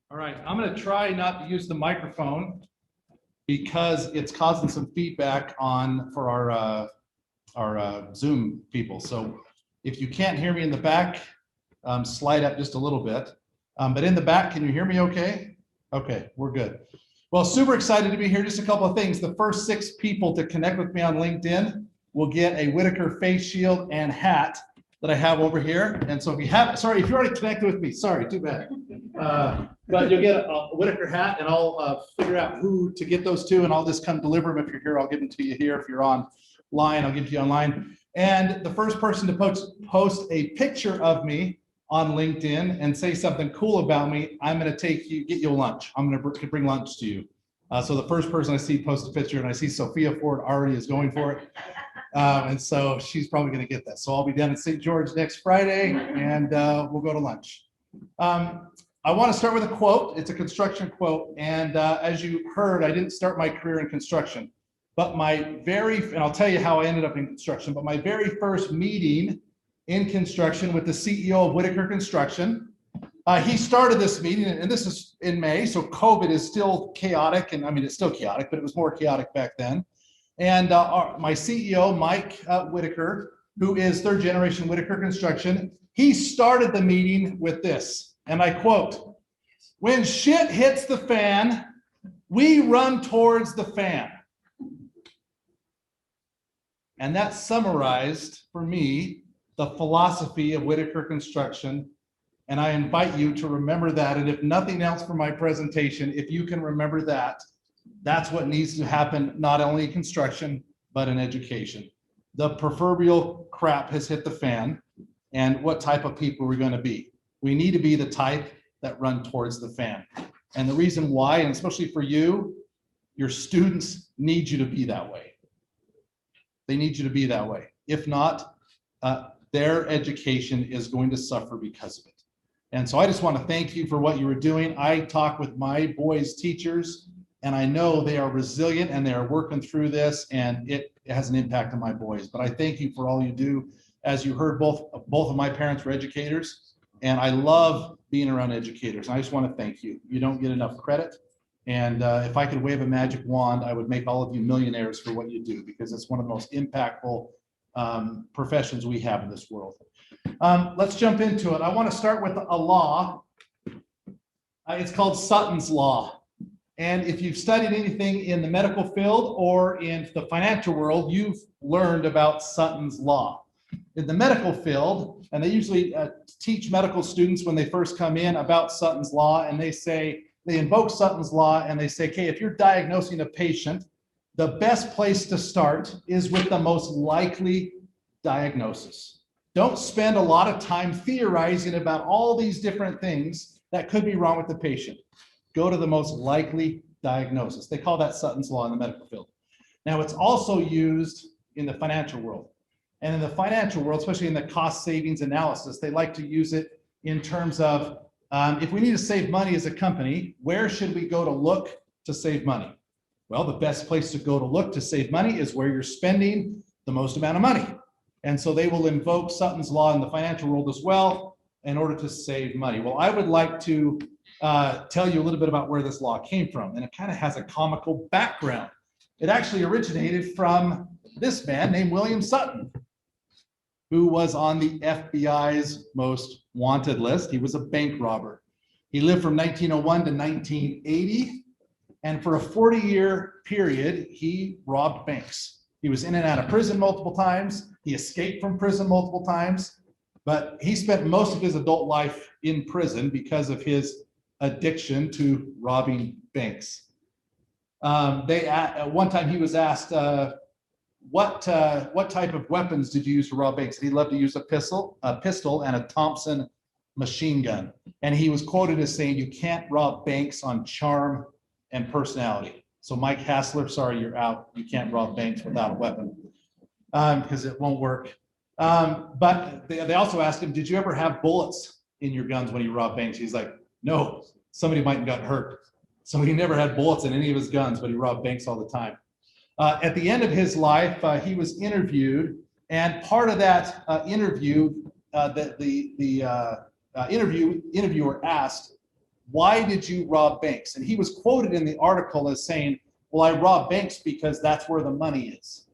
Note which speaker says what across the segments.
Speaker 1: All right, I'm going to try not to use the microphone because it's causing some feedback on for our Zoom people. So if you can't hear me in the back, slide up just a little bit. But in the back, can you hear me okay? Okay, we're good. Well, super excited to be here. Just a couple of things. The first 6 people to connect with me on LinkedIn will get a Whitaker face shield and hat that I have over here. And so if you have, sorry, if you already connected with me, sorry, too bad. But you'll get a Whitaker hat, and I'll figure out who to get those to, and I'll just come deliver them. If you're here, I'll give them to you here. If you're online, I'll give it to you online. And the first person to post a picture of me on LinkedIn and say something cool about me, I'm going to get you a lunch. I'm going to bring lunch to you. So the first person I see post a picture, and I see Sophia Ford already is going for it. And so she's probably going to get that. So I'll be down in St. George next Friday, and we'll go to lunch. I want to start with a quote. It's a construction quote. And as you heard, I didn't start my career in construction, but and I'll tell you how I ended up in construction, but my very first meeting in construction with the CEO of Whitaker Construction, he started this meeting, and this is in May, so COVID is still chaotic, and I mean, it's still chaotic, but it was more chaotic back then. And my CEO, Mike Whitaker, who is 3rd generation Whitaker Construction, he started the meeting with this. And I quote, "When shit hits the fan, we run towards the fan." And that summarized for me the philosophy of Whitaker Construction. And I invite you to remember that. And if nothing else for my presentation, if you can remember that, that's what needs to happen, not only in construction, but in education. The proverbial crap has hit the fan. And what type of people are we going to be? We need to be the type that run towards the fan. And the reason why, and especially for you, your students need you to be that way. They need you to be that way. If not, their education is going to suffer because of it. And so I just want to thank you for what you were doing. I talk with my boys' teachers, and I know they are resilient and they are working through this, and it has an impact on my boys. But I thank you for all you do. As you heard, both of my parents were educators, and I love being around educators. I just want to thank you. You don't get enough credit. And if I could wave a magic wand, I would make all of you millionaires for what you do, because it's one of the most impactful professions we have in this world. Let's jump into it. I want to start with a law. It's called Sutton's Law. And if you've studied anything in the medical field or in the financial world, you've learned about Sutton's Law. In the medical field, and they usually teach medical students when they first come in about Sutton's Law, and they invoke Sutton's Law, and they say, okay, if you're diagnosing a patient, the best place to start is with the most likely diagnosis. Don't spend a lot of time theorizing about all these different things that could be wrong with the patient. Go to the most likely diagnosis. They call that Sutton's Law in the medical field. Now, it's also used in the financial world. And in the financial world, especially in the cost savings analysis, they like to use it in terms of if we need to save money as a company, where should we go to look to save money? Well, the best place to go to look to save money is where you're spending the most amount of money. And so they will invoke Sutton's Law in the financial world as well in order to save money. Well, I would like to tell you a little bit about where this law came from, and it kind of has a comical background. It actually originated from this man named William Sutton, who was on the FBI's most wanted list. He was a bank robber. He lived from 1901 to 1980, and for a 40-year period, he robbed banks. He was in and out of prison multiple times. He escaped from prison multiple times, but he spent most of his adult life in prison because of his addiction to robbing banks. At one time he was asked, what type of weapons did you use to rob banks? And he loved to use a pistol and a Thompson machine gun. And he was quoted as saying, "You can't rob banks on charm and personality." So Mike Hassler, sorry, you're out. You can't rob banks without a weapon because it won't work. But they also asked him, "Did you ever have bullets in your guns when you robbed banks?" He's like, "No, somebody might have got hurt." So he never had bullets in any of his guns, but he robbed banks all the time. At the end of his life, he was interviewed, and part of that interview, the interviewer asked, why did you rob banks? And he was quoted in the article as saying, well, I robbed banks because that's where the money is.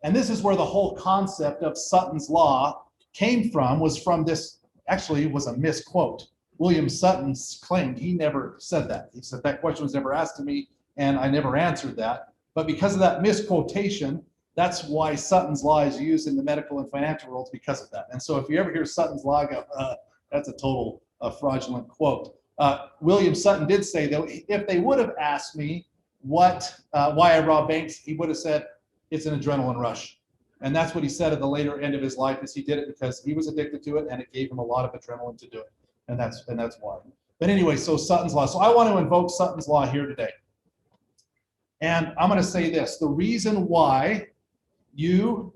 Speaker 1: And this is where the whole concept of Sutton's Law came from, was from this, actually it was a misquote. William Sutton claimed he never said that. He said that question was never asked to me and I never answered that. But because of that misquotation, that's why Sutton's Law is used in the medical and financial world, because of that. And so if you ever hear Sutton's Law go, that's a total fraudulent quote. William Sutton did say, though, if they would have asked me why I robbed banks, he would have said, it's an adrenaline rush. And that's what he said at the later end of his life, is he did it because he was addicted to it and it gave him a lot of adrenaline to do it. And that's why. But anyway, so Sutton's Law. So I want to invoke Sutton's Law here today. And I'm going to say this, the reason why I'm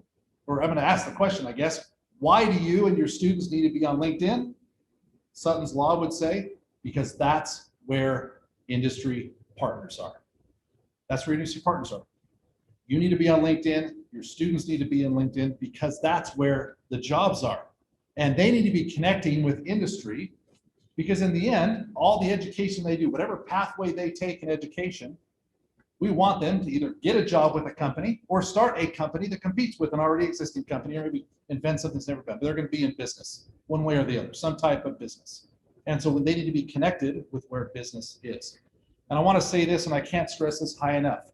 Speaker 1: going to ask the question, I guess, why do you and your students need to be on LinkedIn? Sutton's Law would say, because that's where industry partners are. That's where industry partners are. You need to be on LinkedIn. Your students need to be on LinkedIn, because that's where the jobs are. And they need to be connecting with industry, because in the end, all the education they do, whatever pathway they take in education, we want them to either get a job with a company or start a company that competes with an already existing company, or maybe invent something that's never been. But they're going to be in business one way or the other, some type of business. And so they need to be connected with where business is. And I want to say this, and I can't stress this high enough.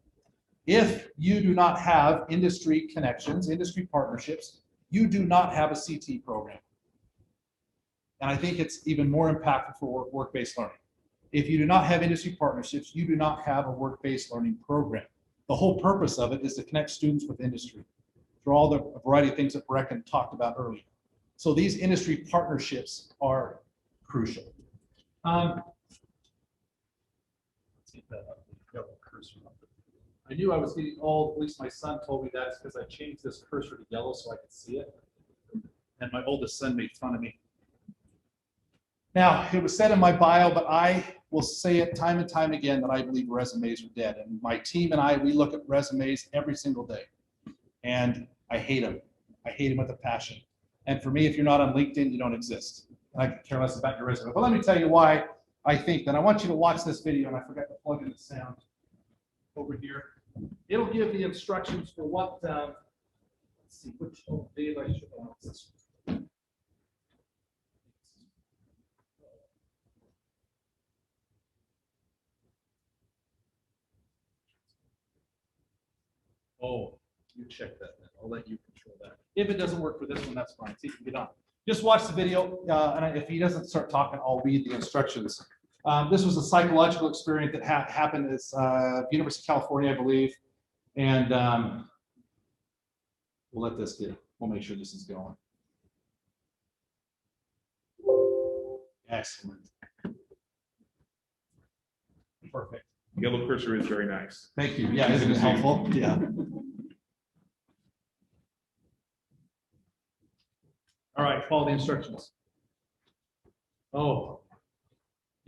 Speaker 1: If you do not have industry connections, industry partnerships, you do not have a CT program. And I think it's even more impactful for work-based learning. If you do not have industry partnerships, you do not have a work-based learning program. The whole purpose of it is to connect students with industry through all the variety of things that Brecken talked about earlier. So these industry partnerships are crucial. Let's get that up. Double cursor up. I knew I was getting old, at least my son told me that. It's because I changed this cursor to yellow so I could see it. And my oldest son made fun of me. Now, it was said in my bio, but I will say it time and time again that I believe resumes are dead. And my team and I, we look at resumes every single day. And I hate them. I hate them with a passion. And for me, if you're not on LinkedIn, you don't exist. And I could care less about your resume. But let me tell you why I think that. I want you to watch this video, and I forgot to plug in the sound over here. It'll give the instructions for what, let's see, which Dave I should on this. Oh, you check that then. I'll let you control that. If it doesn't work for this one, that's fine. See if you can get on. Just watch the video, and if he doesn't start talking, I'll read the instructions. This was a psychological experiment that happened at University of California, I believe. And we'll let this get, we'll make sure this is going. Excellent. Perfect.
Speaker 2: Yellow cursor is very nice.
Speaker 1: Thank you. Yeah, isn't it helpful? Yeah. All right, follow the instructions. Oh,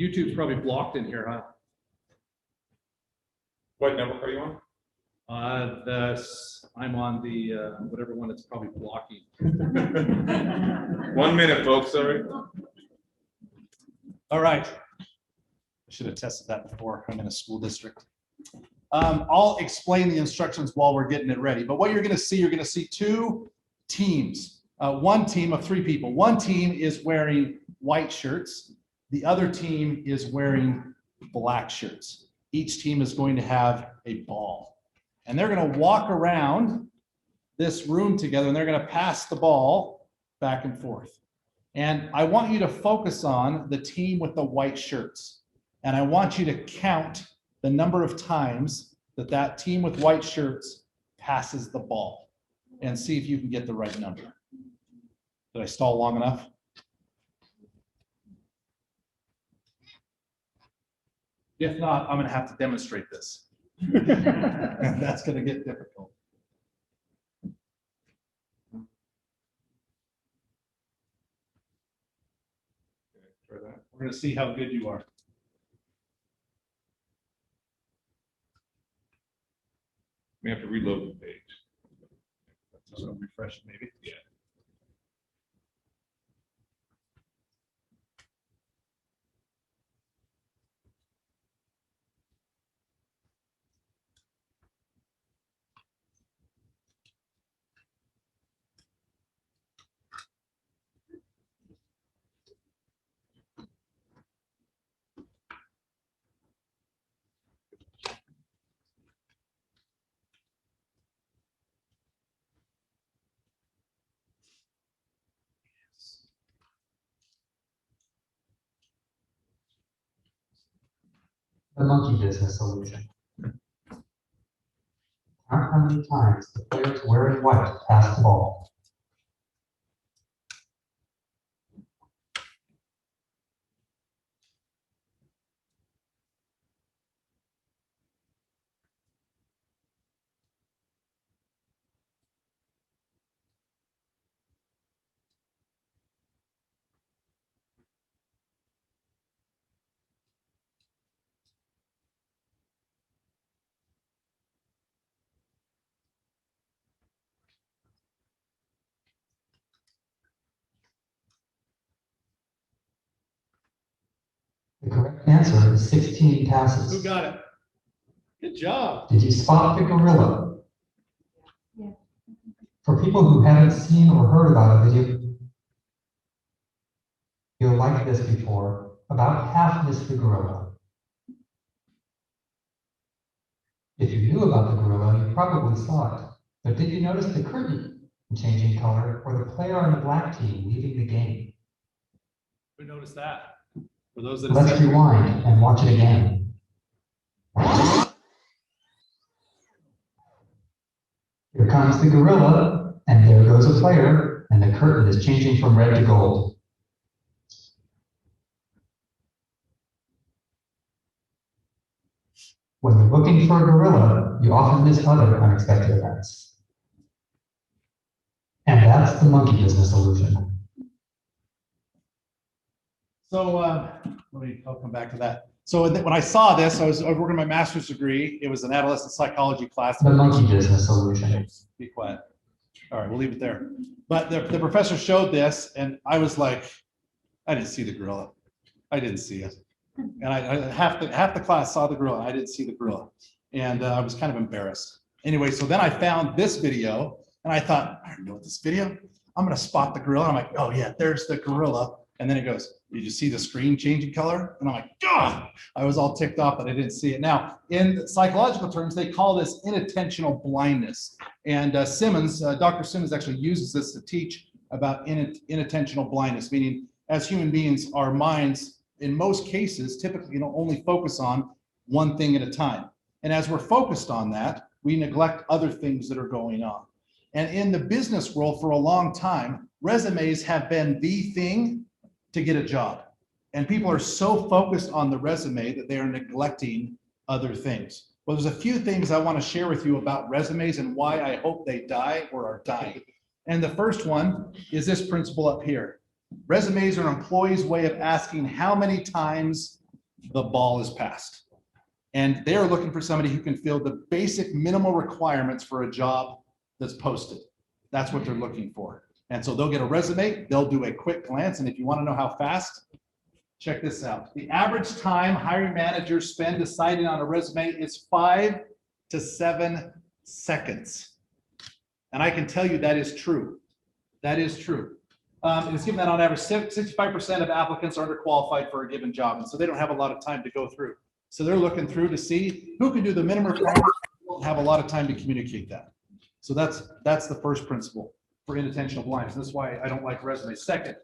Speaker 1: YouTube's probably blocked in here, huh?
Speaker 2: What network are you on?
Speaker 1: I'm on the whatever one that's probably blocking.
Speaker 2: 1 minute, folks. Sorry.
Speaker 1: All right. I should have tested that before. I'm in a school district. I'll explain the instructions while we're getting it ready. But what you're going to see two teams. One team of 3 people. One team is wearing white shirts. The other team is wearing black shirts. Each team is going to have a ball. And they're going to walk around this room together, and they're going to pass the ball back and forth. And I want you to focus on the team with the white shirts. And I want you to count the number of times that that team with white shirts passes the ball, and see if you can get the right number. Did I stall long enough? If not, I'm going to have to demonstrate this. That's going to get difficult.
Speaker 2: Try that.
Speaker 1: We're going to see how good you are.
Speaker 2: We have to reload the page.
Speaker 1: Just going to refresh it, maybe.
Speaker 2: Yeah.
Speaker 3: The monkey business illusion. Count how many times the players wearing white pass the ball. The correct answer is 16 passes.
Speaker 1: Who got it? Good job.
Speaker 3: Did you spot the gorilla?
Speaker 4: Yeah.
Speaker 3: For people who haven't seen or heard about a video like this before, about half missed the gorilla. If you knew about the gorilla, you probably saw it. But did you notice the curtain changing color or the player on the black team leaving the game?
Speaker 1: Who noticed that? For those that
Speaker 3: Let's rewind and watch it again. Here comes the gorilla, and there goes a player, and the curtain is changing from red to gold. When you're looking for a gorilla, you often miss other unexpected events. And that's the monkey business illusion.
Speaker 1: So I'll come back to that. So when I saw this, I was working my master's degree. It was an adolescent psychology class.
Speaker 3: The monkey business illusion.
Speaker 1: Be quiet. All right, we'll leave it there. But the professor showed this, and I was like, I didn't see the gorilla. I didn't see it. And half the class saw the gorilla. I didn't see the gorilla. And I was kind of embarrassed. Anyway, so then I found this video, and I thought, I don't know this video. I'm going to spot the gorilla. I'm like, oh, yeah, there's the gorilla. And then it goes, did you see the screen changing color? And I'm like, God, I was all ticked off that I didn't see it. Now, in psychological terms, they call this inattentional blindness. And Dr. Simmons actually uses this to teach about inattentional blindness, meaning as human beings, our minds, in most cases, typically only focus on one thing at a time. And as we're focused on that, we neglect other things that are going on. And in the business world for a long time, resumes have been the thing to get a job. And people are so focused on the resume that they are neglecting other things. Well, there's a few things I want to share with you about resumes and why I hope they die or are dying. And the first one is this principle up here. Resumes are an employee's way of asking how many times the ball is passed. And they're looking for somebody who can fill the basic minimal requirements for a job that's posted. That's what they're looking for. And so they'll get a resume, they'll do a quick glance. And if you want to know how fast, check this out. The average time hiring managers spend deciding on a resume is 5 to 7 seconds. And I can tell you that is true. That is true. It's given that on average, 65% of applicants are underqualified for a given job. And so they don't have a lot of time to go through. So they're looking through to see who can do the minimum requirements, won't have a lot of time to communicate that. So that's the first principle for inattentional blindness. That's why I don't like resumes. Second,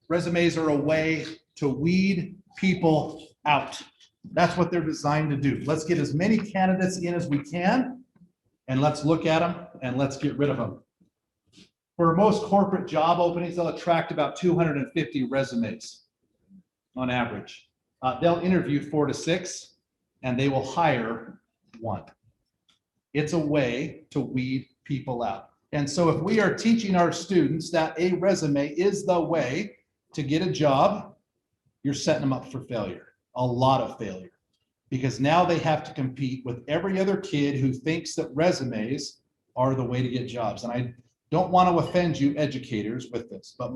Speaker 1: resumes are a way to weed people out. That's what they're designed to do. Let's get as many candidates in as we can, and let's look at them and let's get rid of them. For most corporate job openings, they'll attract about 250 resumes on average. They'll interview 4 to 6, and they will hire 1. It's a way to weed people out. And so if we are teaching our students that a resume is the way to get a job, you're setting them up for failure, a lot of failure, because now they have to compete with every other kid who thinks that resumes are the way to get jobs. And I don't want to offend you educators with this, but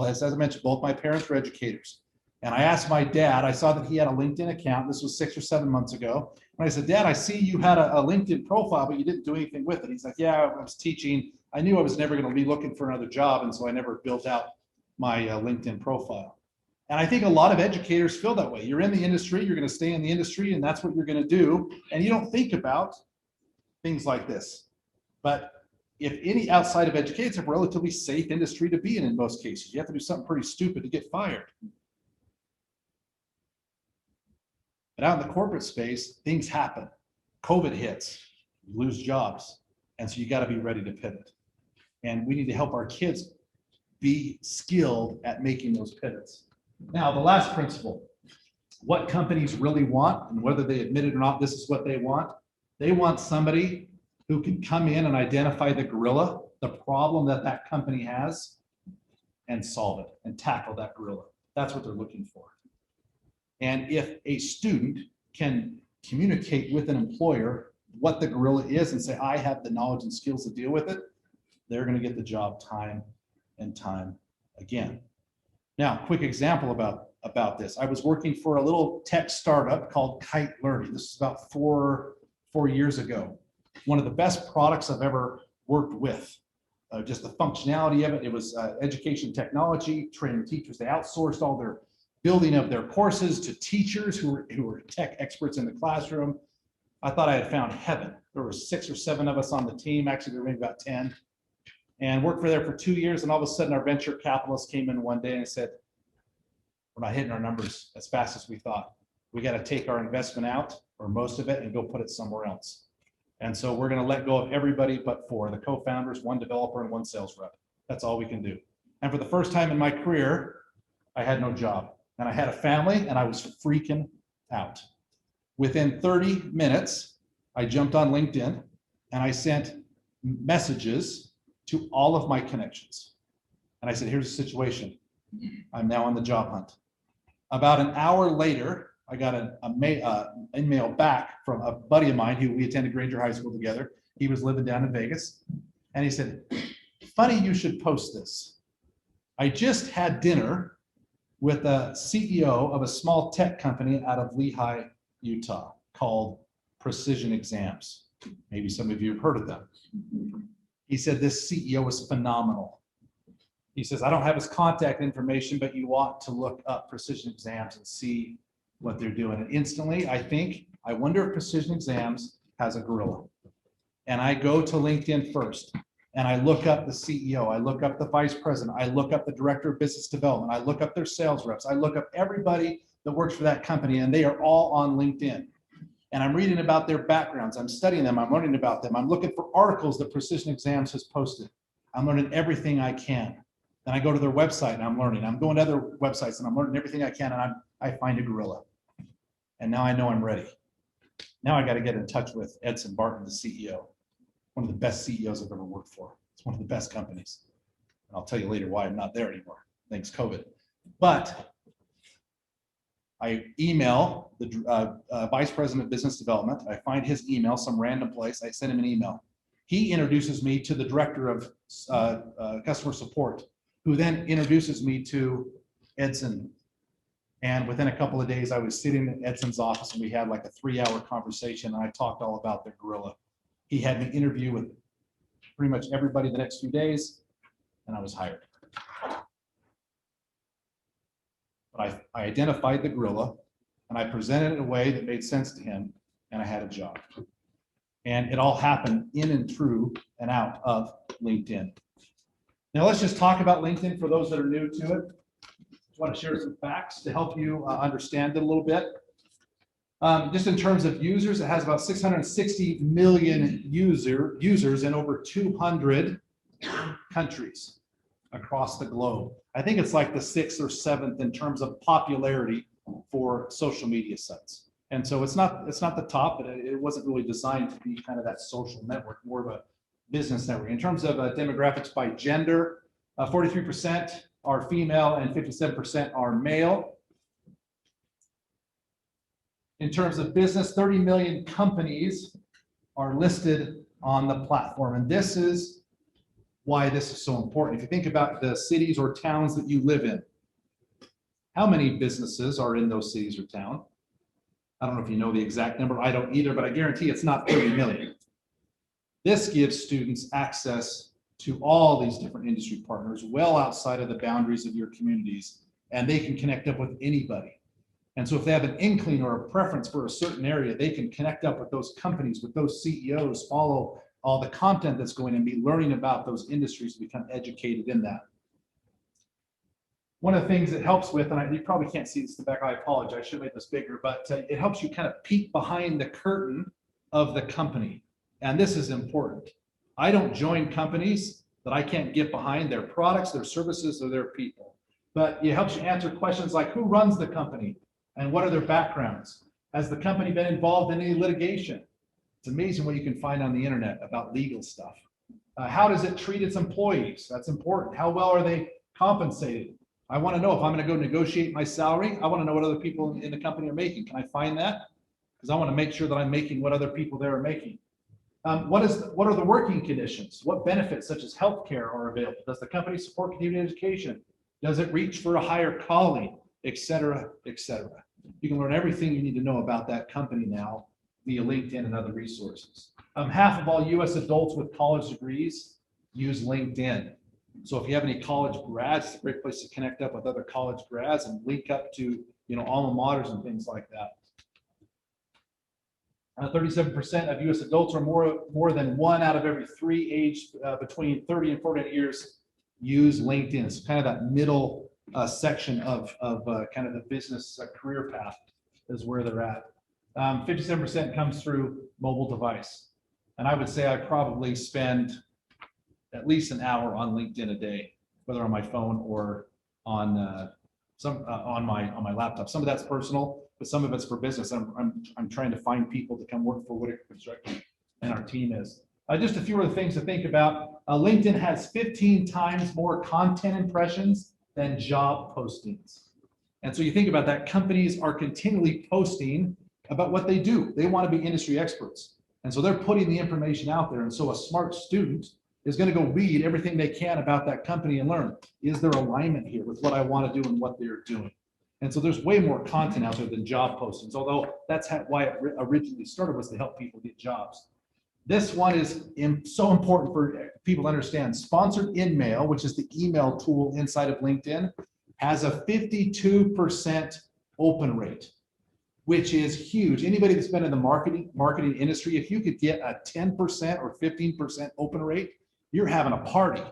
Speaker 1: as I mentioned, both my parents were educators. And I asked my dad, I saw that he had a LinkedIn account. This was 6 or 7 months ago. And I said, Dad, I see you had a LinkedIn profile, but you didn't do anything with it. He's like, yeah, I was teaching. I knew I was never going to be looking for another job. And so I never built out my LinkedIn profile. And I think a lot of educators feel that way. You're in the industry, you're going to stay in the industry, and that's what you're going to do. And you don't think about things like this. But if any outside of education, it's a relatively safe industry to be in most cases. You have to do something pretty stupid to get fired. But out in the corporate space, things happen. COVID hits, you lose jobs. And so you got to be ready to pivot. And we need to help our kids be skilled at making those pivots. Now, the last principle, what companies really want, and whether they admit it or not, this is what they want. They want somebody who can come in and identify the gorilla, the problem that that company has, and solve it and tackle that gorilla. That's what they're looking for. And if a student can communicate with an employer what the gorilla is and say, I have the knowledge and skills to deal with it, they're going to get the job time and time again. Now, quick example about this. I was working for a little tech startup called Kite Learning. This is about four years ago. One of the best products I've ever worked with. Just the functionality of it. It was education technology, training teachers. They outsourced all their building of their courses to teachers who were tech experts in the classroom. I thought I had found heaven. There were 6 or 7 of us on the team. Actually, there were maybe about 10. And worked for there for 2 years. And all of a sudden, our venture capitalists came in one day and said, we're not hitting our numbers as fast as we thought. We got to take our investment out, or most of it, and go put it somewhere else. And so we're going to let go of everybody but 4, the co-founders, 1 developer, and 1 sales rep. That's all we can do. And for the first time in my career, I had no job. And I had a family, and I was freaking out. Within 30 minutes, I jumped on LinkedIn, and I sent messages to all of my connections. And I said, here's the situation. I'm now on the job hunt. About an hour later, I got an email back from a buddy of mine who we attended Granger High School together. He was living down in Vegas. And he said, funny you should post this. I just had dinner with a CEO of a small tech company out of Lehigh, Utah, called Precision Exams. Maybe some of you have heard of them. He said this CEO is phenomenal. He says, I don't have his contact information, but you ought to look up Precision Exams and see what they're doing. And instantly, I wonder if Precision Exams has a gorilla. And I go to LinkedIn first, and I look up the CEO, I look up the vice president, I look up the director of business development, I look up their sales reps, I look up everybody that works for that company, and they are all on LinkedIn. And I'm reading about their backgrounds, I'm studying them, I'm learning about them, I'm looking for articles that Precision Exams has posted. I'm learning everything I can. Then I go to their website and I'm learning. I'm going to other websites and I'm learning everything I can, and I find a gorilla. And now I know I'm ready. Now I got to get in touch with Edson Barton, the CEO, one of the best CEOs I've ever worked for. It's one of the best companies. And I'll tell you later why I'm not there anymore, thanks COVID. But I email the vice president of business development. I find his email, some random place. I send him an email. He introduces me to the director of customer support, who then introduces me to Edson. And within a couple of days, I was sitting in Edson's office and we had like a 3-hour conversation, and I talked all about their gorilla. He had me interview with pretty much everybody the next few days, and I was hired. But I identified the gorilla, and I presented it in a way that made sense to him, and I had a job. And it all happened in and through and out of LinkedIn. Now let's just talk about LinkedIn for those that are new to it. I want to share some facts to help you understand it a little bit. Just in terms of users, it has about 660 million users in over 200 countries across the globe. I think it's like the 6th or 7th in terms of popularity for social media sites. And so it's not the top, but it wasn't really designed to be kind of that social network, more of a business network. In terms of demographics by gender, 43% are female and 57% are male. In terms of business, 30 million companies are listed on the platform. And this is why this is so important. If you think about the cities or towns that you live in, how many businesses are in those cities or towns? I don't know if you know the exact number. I don't either, but I guarantee it's not 30 million. This gives students access to all these different industry partners well outside of the boundaries of your communities, and they can connect up with anybody. And so if they have an inkling or a preference for a certain area, they can connect up with those companies, with those CEOs, follow all the content that's going and be learning about those industries to become educated in that. one of the things it helps with, and you probably can't see this in the back, I apologize, I should have made this bigger, but it helps you kind of peek behind the curtain of the company. And this is important. I don't join companies that I can't get behind their products, their services, or their people. But it helps you answer questions like, who runs the company and what are their backgrounds? Has the company been involved in any litigation? It's amazing what you can find on the internet about legal stuff. How does it treat its employees? That's important. How well are they compensated? I want to know if I'm going to go negotiate my salary. I want to know what other people in the company are making. Can I find that? Because I want to make sure that I'm making what other people there are making. What are the working conditions? What benefits such as healthcare are available? Does the company support continuing education? Does it reach for a higher calling, et cetera, et cetera? You can learn everything you need to know about that company now via LinkedIn and other resources. Half of all US adults with college degrees use LinkedIn. So if you have any college grads, it's a great place to connect up with other college grads and link up to, alma maters and things like that. 37% of US adults, or more than 1 out of every 3 aged between 30 and 48 years, use LinkedIn. It's kind of that middle section of kind of the business career path is where they're at. 57% comes through mobile device. And I would say I probably spend at least an hour on LinkedIn a day, whether on my phone or on my laptop. Some of that's personal, but some of it's for business. I'm trying to find people to come work for Whitaker Construction, and our team is. Just a few other things to think about. LinkedIn has 15 times more content impressions than job postings. And so you think about that, companies are continually posting about what they do. They want to be industry experts. And so they're putting the information out there. And so a smart student is going to go read everything they can about that company and learn, is there alignment here with what I want to do and what they're doing? And so there's way more content out there than job postings, although that's why it originally started, was to help people get jobs. This one is so important for people to understand. Sponsored InMail, which is the email tool inside of LinkedIn, has a 52% open rate, which is huge. Anybody that's been in the marketing industry, if you could get a 10% or 15% open rate, you're having a party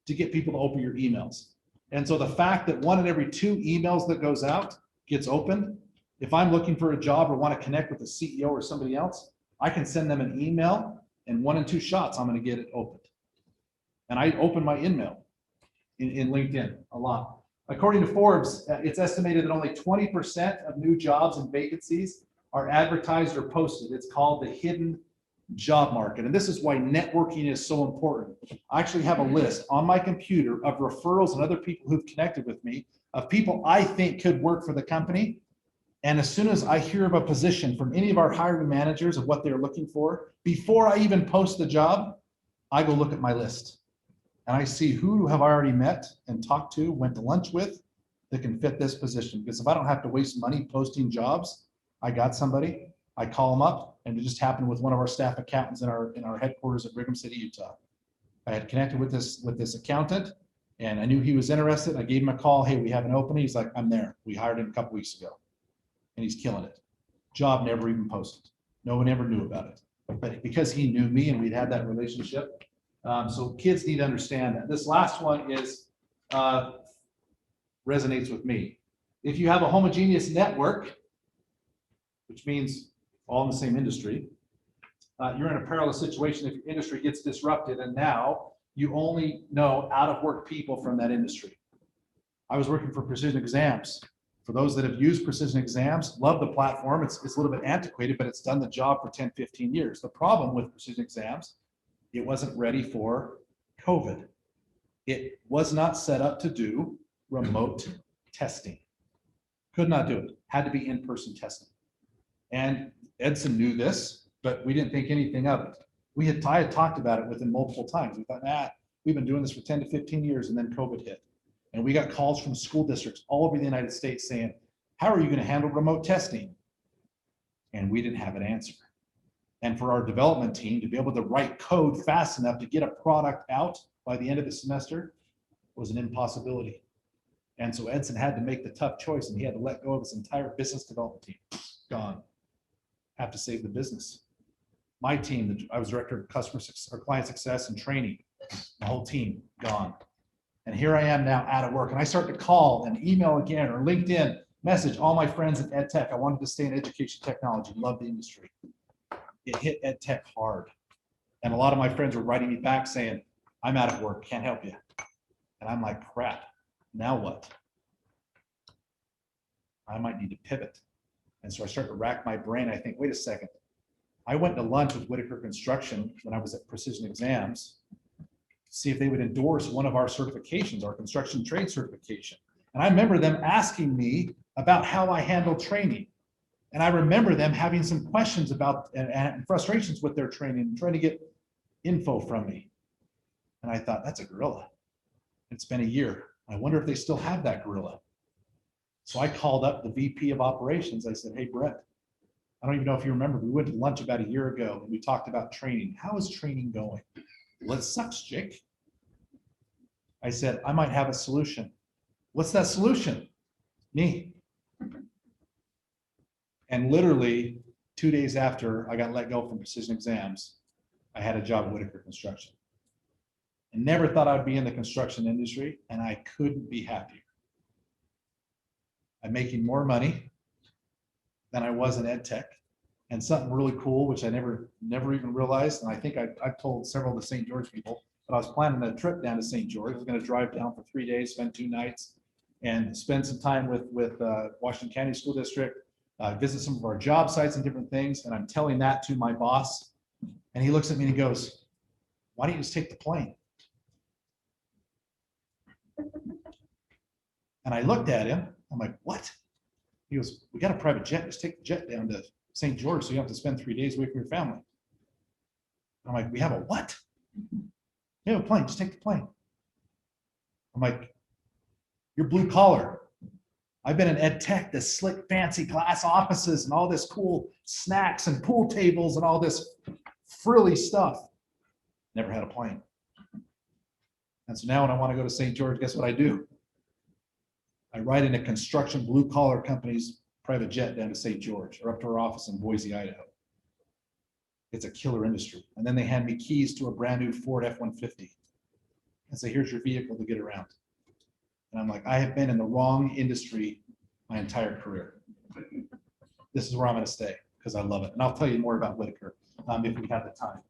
Speaker 1: to get people to open your emails. And so the fact that 1 in every 2 emails that goes out gets opened, if I'm looking for a job or want to connect with the CEO or somebody else, I can send them an email, and 1 in 2 shots, I'm going to get it opened. And I open my InMail in LinkedIn a lot. According to Forbes, it's estimated that only 20% of new jobs and vacancies are advertised or posted. It's called the hidden job market. And this is why networking is so important. I actually have a list on my computer of referrals and other people who've connected with me of people I think could work for the company. And as soon as I hear of a position from any of our hiring managers of what they're looking for, before I even post the job, I go look at my list. And I see who have I already met and talked to, went to lunch with, that can fit this position. Because if I don't have to waste money posting jobs, I got somebody, I call them up, and it just happened with one of our staff accountants in our headquarters at Brigham City, Utah. I had connected with this accountant, and I knew he was interested. I gave him a call. Hey, we have an opening. He's like, I'm there. We hired him a couple weeks ago, and he's killing it. Job never even posted. No one ever knew about it, but because he knew me and we'd had that relationship. So kids need to understand that. This last one is resonates with me. If you have a homogeneous network, which means all in the same industry, you're in a perilous situation if your industry gets disrupted and now you only know out of work people from that industry. I was working for Precision Exams. For those that have used Precision Exams, love the platform. It's a little bit antiquated, but it's done the job for 10, 15 years. The problem with Precision Exams, it wasn't ready for COVID. It was not set up to do remote testing. Could not do it. Had to be in-person testing. And Edson knew this, but we didn't think anything of it. I had talked about it with him multiple times. We thought, we've been doing this for 10 to 15 years, and then COVID hit. And we got calls from school districts all over the United States saying, how are you going to handle remote testing? And we didn't have an answer. And for our development team to be able to write code fast enough to get a product out by the end of the semester was an impossibility. And so Edson had to make the tough choice, and he had to let go of his entire business development team. Gone. Have to save the business. My team, I was director of customer success or client success and training. The whole team gone. And here I am now out of work. And I start to call and email again or LinkedIn message all my friends at ed tech. I wanted to stay in education technology, love the industry. It hit ed tech hard. And a lot of my friends were writing me back saying, I'm out of work, can't help you. And I'm like, crap, now what? I might need to pivot. And so I start to rack my brain. I think, wait a second. I went to lunch with Whitaker Construction when I was at Precision Exams to see if they would endorse one of our certifications, our construction trade certification. And I remember them asking me about how I handle training. And I remember them having some questions about and frustrations with their training and trying to get info from me. And I thought, that's a gorilla. It's been a year. I wonder if they still have that gorilla. So I called up the VP of operations. I said, hey, Brett, I don't even know if you remember, we went to lunch about a year ago and we talked about training. How is training going? Well, it sucks, Jake. I said, I might have a solution. What's that solution? Me. And literally 2 days after I got let go from Precision Exams, I had a job at Whitaker Construction. I never thought I'd be in the construction industry, and I couldn't be happier. I'm making more money than I was in ed tech. And something really cool, which I never even realized, and I think I've told several of the St. George people, but I was planning a trip down to St. George. I was going to drive down for 3 days, spend 2 nights, and spend some time with Washington County School District, visit some of our job sites and different things. And I'm telling that to my boss, and he looks at me and he goes, why don't you just take the plane? And I looked at him. I'm like, what? He goes, we got a private jet. Just take the jet down to St. George so you don't have to spend 3 days away from your family. I'm like, we have a what? We have a plane. Just take the plane. I'm like, you're blue collar. I've been in ed tech, this slick, fancy glass offices and all this cool snacks and pool tables and all this frilly stuff. Never had a plane. And so now when I want to go to St. George, guess what I do? I ride in a construction blue collar company's private jet down to St. George or up to our office in Boise, Idaho. It's a killer industry. And then they hand me keys to a brand new Ford F-150 and say, here's your vehicle to get around. And I'm like, I have been in the wrong industry my entire career. This is where I'm going to stay because I love it. And I'll tell you more about Whitaker if we have the time.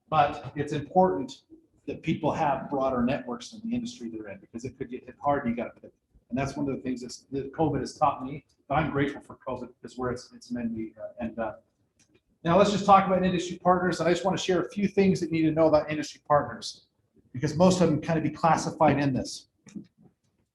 Speaker 1: But it's important that people have broader networks in the industry they're in because it could get hit hard. You got to pivot. And that's one of the things that COVID has taught me. But I'm grateful for COVID because where it's meant me. Now let's just talk about industry partners. And I just want to share a few things that you need to know about industry partners because most of them kind of be classified in this.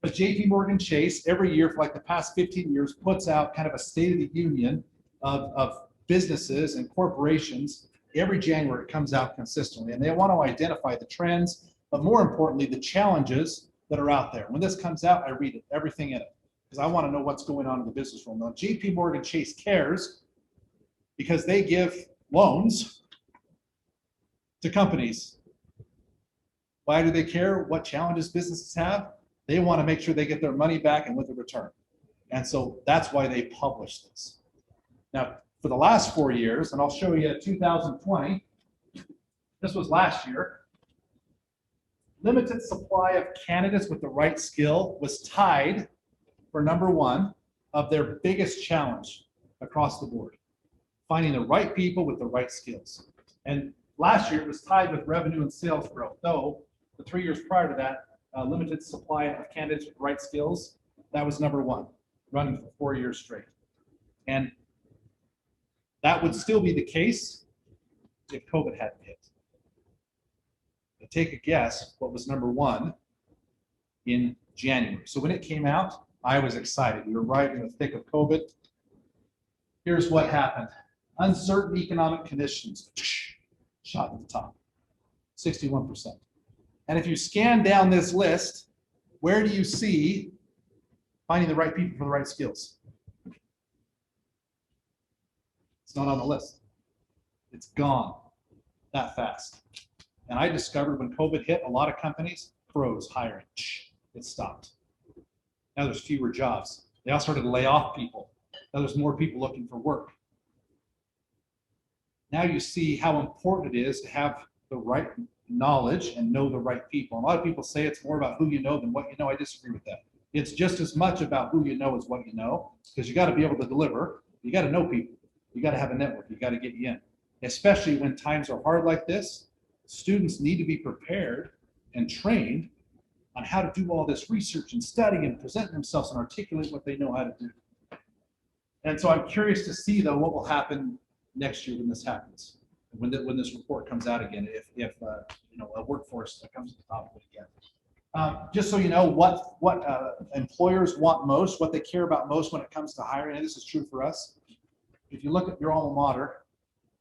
Speaker 1: But JP Chase every year for like the past 15 years puts out kind of a state of the union of businesses and corporations. Every January it comes out consistently and they want to identify the trends, but more importantly, the challenges that are out there. When this comes out, I read it, everything in it, because I want to know what's going on in the business world. Now, JP Chase cares because they give loans to companies. Why do they care? What challenges businesses have? They want to make sure they get their money back and with a return. And so that's why they publish this. Now, for the last 4 years, and I'll show you 2020, this was last year, limited supply of candidates with the right skill was tied for #1 of their biggest challenge across the board, finding the right people with the right skills. And last year it was tied with revenue and sales growth, though the 3 years prior to that, limited supply of candidates with the right skills, that was #1, running for 4 years straight. And that would still be the case if COVID hadn't hit. But take a guess what was #1 in January. So when it came out, I was excited. We were right in the thick of COVID. Here's what happened. Uncertain economic conditions, shot at the top, 61%. And if you scan down this list, where do you see finding the right people for the right skills? It's not on the list. It's gone that fast. And I discovered when COVID hit, a lot of companies froze hiring. It stopped. Now there's fewer jobs. They all started to lay off people. Now there's more people looking for work. Now you see how important it is to have the right knowledge and know the right people. A lot of people say it's more about who you know than what you know. I disagree with that. It's just as much about who you know as what you know, because you got to be able to deliver. You got to know people. You got to have a network. You got to get you in, especially when times are hard like this. Students need to be prepared and trained on how to do all this research and study and present themselves and articulate what they know how to do. And so I'm curious to see, though, what will happen next year when this happens, when this report comes out again, if a workforce that comes to the top of it again. Just so you know what employers want most, what they care about most when it comes to hiring, and this is true for us. If you look at your alma mater,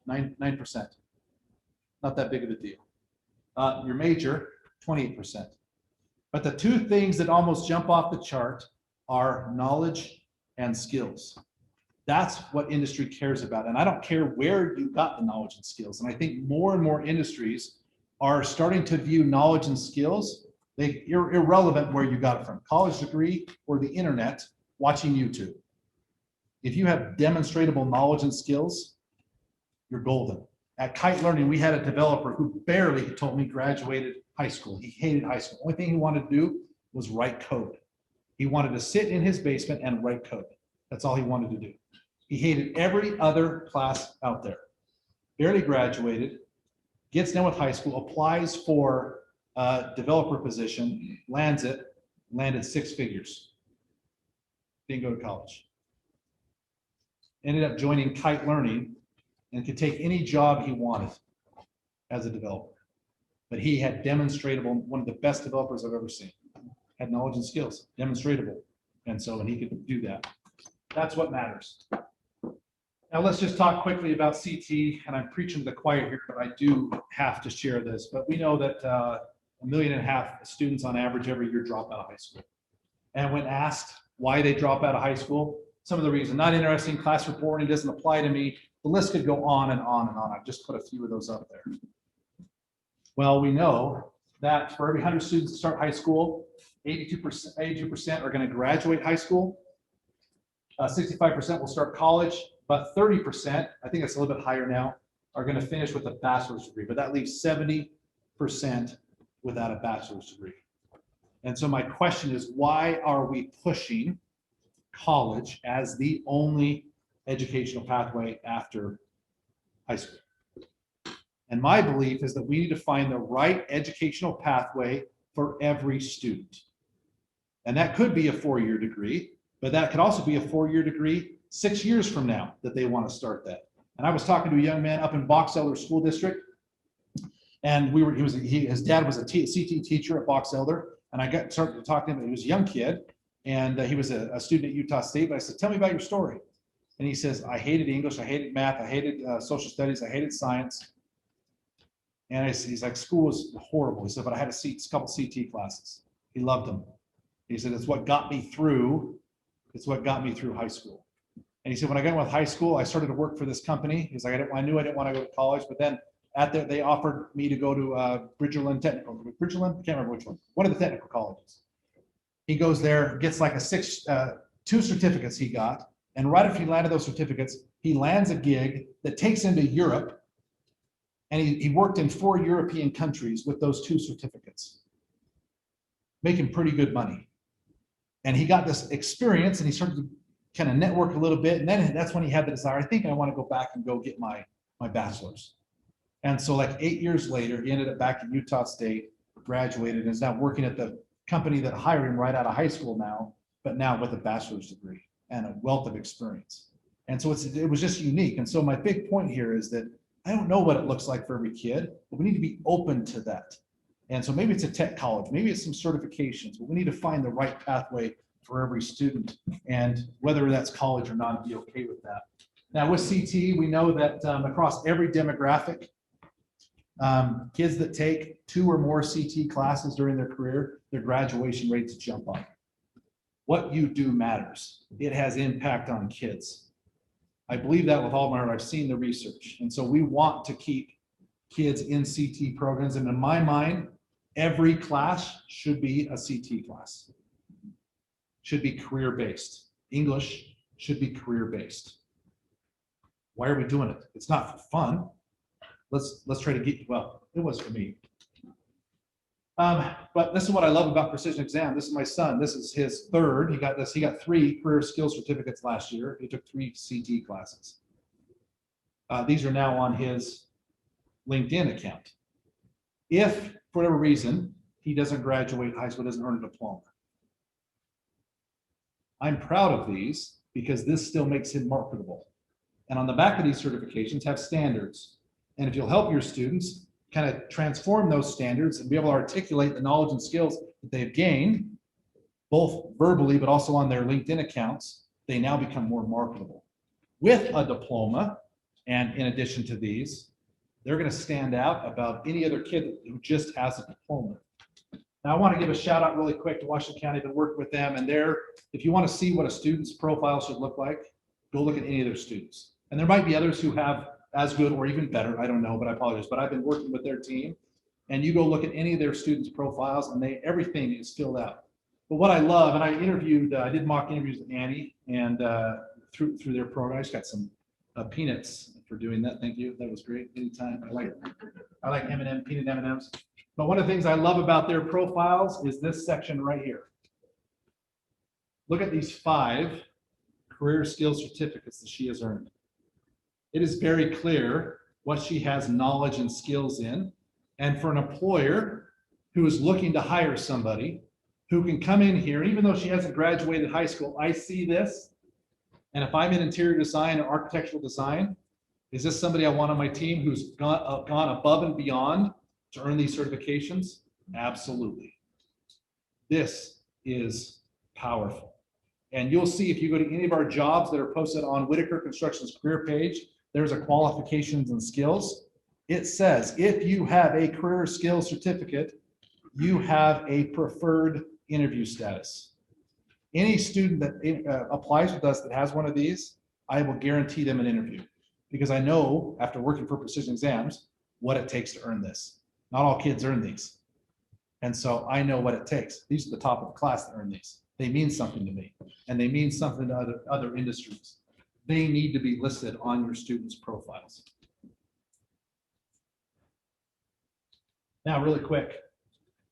Speaker 1: 9%, not that big of a deal. Your major, 28%. But the two things that almost jump off the chart are knowledge and skills. That's what industry cares about. And I don't care where you got the knowledge and skills. And I think more and more industries are starting to view knowledge and skills, you're irrelevant where you got it from, college degree or the internet, watching YouTube. If you have demonstrable knowledge and skills, you're golden. At Kite Learning, we had a developer who barely, he told me, graduated high school. He hated high school. The only thing he wanted to do was write code. He wanted to sit in his basement and write code. That's all he wanted to do. He hated every other class out there. Barely graduated, gets done with high school, applies for a developer position, lands it, landed 6 figures. Didn't go to college. Ended up joining Kite Learning and could take any job he wanted as a developer. But he had demonstratable, one of the best developers I've ever seen. Had knowledge and skills, demonstratable. And he could do that. That's what matters. Now let's just talk quickly about CT, and I'm preaching to the choir here, but I do have to share this. But we know that 1.5 million students on average every year drop out of high school. And when asked why they drop out of high school, some of the reasons, not interesting, class reporting doesn't apply to me. The list could go on and on and on. I've just put a few of those up there. Well, we know that for every 100 students that start high school, 82% are going to graduate high school. 65% will start college, but 30%, I think it's a little bit higher now, are going to finish with a bachelor's degree. But that leaves 70% without a bachelor's degree. And so my question is, why are we pushing college as the only educational pathway after high school? And my belief is that we need to find the right educational pathway for every student. And that could be a 4-year degree, but that could also be a 4-year degree 6 years from now that they want to start that. And I was talking to a young man up in Box Elder School District, and his dad was a CT teacher at Box Elder, and I started to talk to him. He was a young kid, and he was a student at Utah State. But I said, "Tell me about your story." And he says, "I hated English, I hated math, I hated social studies, I hated science." And he's like, "School was horrible." He said, "But I had a couple CT classes." He loved them. He said, "It's what got me through. It's what got me through high school." And he said, "When I got in with high school, I started to work for this company." He's like, I knew I didn't want to go to college, but then they offered me to go to Bridgerland Technical. Bridgerland? I can't remember which one. One of the technical colleges. He goes there, gets like 2 certificates he got. And right after he landed those certificates, he lands a gig that takes him to Europe. And he worked in 4 European countries with those 2 certificates, making pretty good money. And he got this experience, and he started to kind of network a little bit. And then that's when he had the desire, I think I want to go back and go get my bachelor's. And so like 8 years later, he ended up back at Utah State, graduated, and is now working at the company that hired him right out of high school now, but now with a bachelor's degree and a wealth of experience. And so it was just unique. And so my big point here is that I don't know what it looks like for every kid, but we need to be open to that. And so maybe it's a tech college, maybe it's some certifications, but we need to find the right pathway for every student, and whether that's college or not, be okay with that. Now with CT, we know that across every demographic, kids that take 2 or more CT classes during their career, their graduation rates jump up. What you do matters. It has impact on kids. I believe that with all my heart. I've seen the research. And so we want to keep kids in CT programs. And in my mind, every class should be a CT class. Should be career-based. English should be career-based. Why are we doing it? It's not for fun. Let's try to get, well, it was for me. But this is what I love about precision exam. This is my son. This is his third. He got this. He got 3 career skills certificates last year. He took 3 CT classes. These are now on his LinkedIn account. If for whatever reason he doesn't graduate high school, doesn't earn a diploma, I'm proud of these because this still makes him marketable. And on the back of these certifications have standards. And if you'll help your students kind of transform those standards and be able to articulate the knowledge and skills that they've gained, both verbally, but also on their LinkedIn accounts, they now become more marketable. With a diploma, and in addition to these, they're going to stand out about any other kid who just has a diploma. Now, I want to give a shout out really quick to Washington County. I've been working with them, and if you want to see what a student's profile should look like, go look at any of their students. And there might be others who have as good or even better, I don't know, but I apologize. But I've been working with their team, and you go look at any of their students' profiles, and everything is filled out. But what I love, and I did mock interviews with Annie, and through their program, I just got some peanuts for doing that. Thank you. That was great. Anytime. I like M&M, peanut M&Ms. But one of the things I love about their profiles is this section right here. Look at these 5 career skills certificates that she has earned. It is very clear what she has knowledge and skills in. And for an employer who is looking to hire somebody who can come in here, even though she hasn't graduated high school, I see this. And if I'm in interior design or architectural design, is this somebody I want on my team who's gone above and beyond to earn these certifications? Absolutely. This is powerful. And you'll see if you go to any of our jobs that are posted on Whitaker Construction's career page, there's a qualifications and skills. It says if you have a career skills certificate, you have a preferred interview status. Any student that applies with us that has one of these, I will guarantee them an interview because I know after working for precision exams what it takes to earn this. Not all kids earn these. And so I know what it takes. These are the top of the class that earn these. They mean something to me, and they mean something to other industries. They need to be listed on your students' profiles. Now, really quick,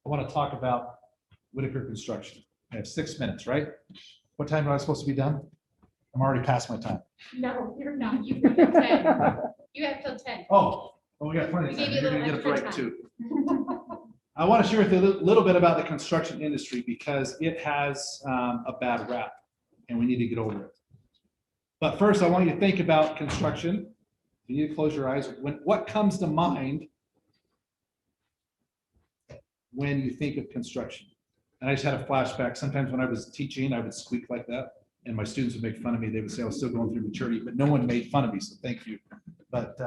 Speaker 1: I want to talk about Whitaker Construction. I have 6 minutes, right? What time am I supposed to be done? I'm already past my time.
Speaker 4: No, you're not. You have till 10. You have till 10.
Speaker 1: Oh, we got plenty of
Speaker 4: We
Speaker 1: time.
Speaker 4: gave you a
Speaker 1: You're
Speaker 4: little
Speaker 1: gonna get a
Speaker 4: extra
Speaker 1: break
Speaker 4: time.
Speaker 1: too. I want to share with you a little bit about the construction industry because it has a bad rap and we need to get over it. But first, I want you to think about construction. You need to close your eyes. What comes to mind when you think of construction? And I just had a flashback. Sometimes when I was teaching, I would squeak like that, and my students would make fun of me. They would say I was still going through maturity, but no one made fun of me, so thank you. But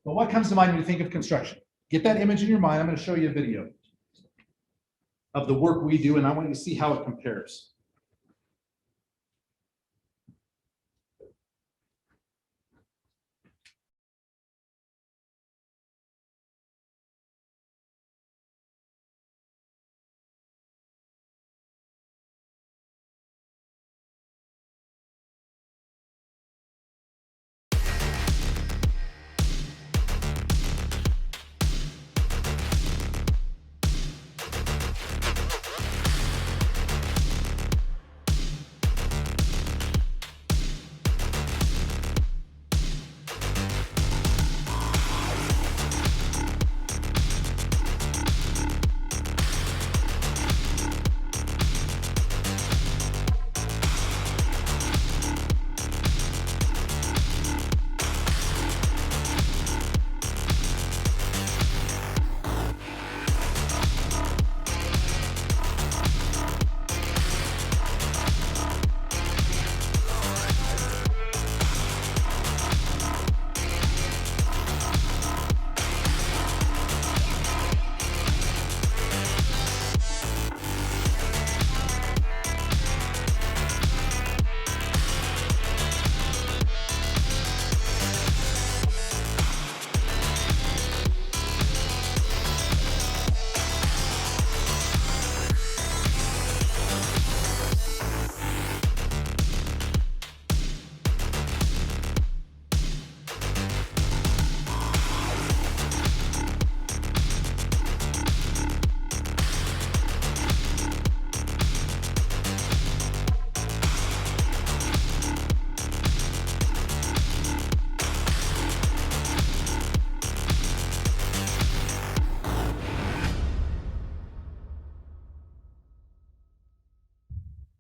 Speaker 1: what comes to mind when you think of construction? Get that image in your mind. I'm going to show you a video of the work we do, and I want you to see how it compares.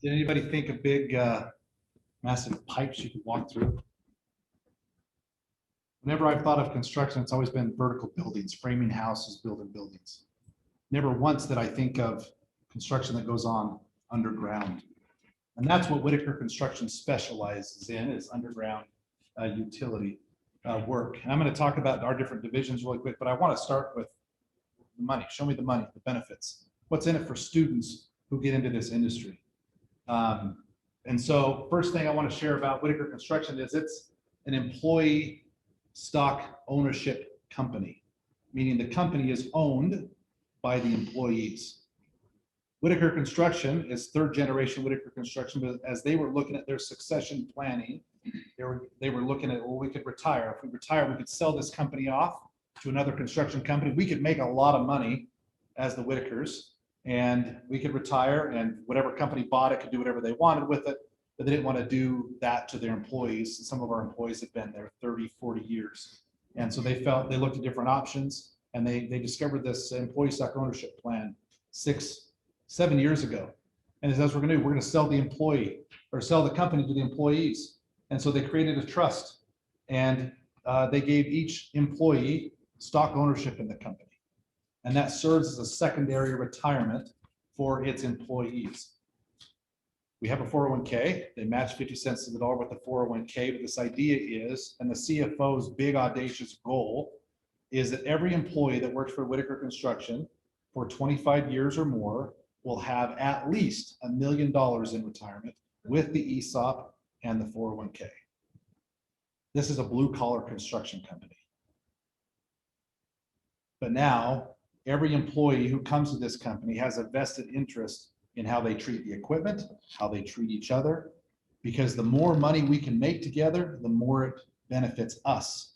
Speaker 1: Did anybody think of big, massive pipes you could walk through? Whenever I've thought of construction, it's always been vertical buildings, framing houses, building buildings. Never once did I think of construction that goes on underground. And that's what Whitaker Construction specializes in, is underground utility work. And I'm going to talk about our different divisions really quick, but I want to start with the money. Show me the money, the benefits. What's in it for students who get into this industry? And so first thing I want to share about Whitaker Construction is it's an employee stock ownership company, meaning the company is owned by the employees. Whitaker Construction is third generation Whitaker Construction, but as they were looking at their succession planning, they were looking at, well, we could retire. If we retire, we could sell this company off to another construction company. We could make a lot of money as the Whitakers, and we could retire, and whatever company bought it could do whatever they wanted with it, but they didn't want to do that to their employees. Some of our employees have been there 30, 40 years. And so they looked at different options, and they discovered this employee stock ownership plan 6-7 years ago. And that's what we're going to do. We're going to sell the employee, or sell the company to the employees. And so they created a trust, and they gave each employee stock ownership in the company. And that serves as a secondary retirement for its employees. We have a 401k. They match 50 cents to the dollar with the 401k. But this idea is, and the CFO's big audacious goal is that every employee that works for Whitaker Construction for 25 years or more will have at least $1 million in retirement with the ESOP and the 401k. This is a blue collar construction company. But now every employee who comes to this company has a vested interest in how they treat the equipment, how they treat each other, because the more money we can make together, the more it benefits us.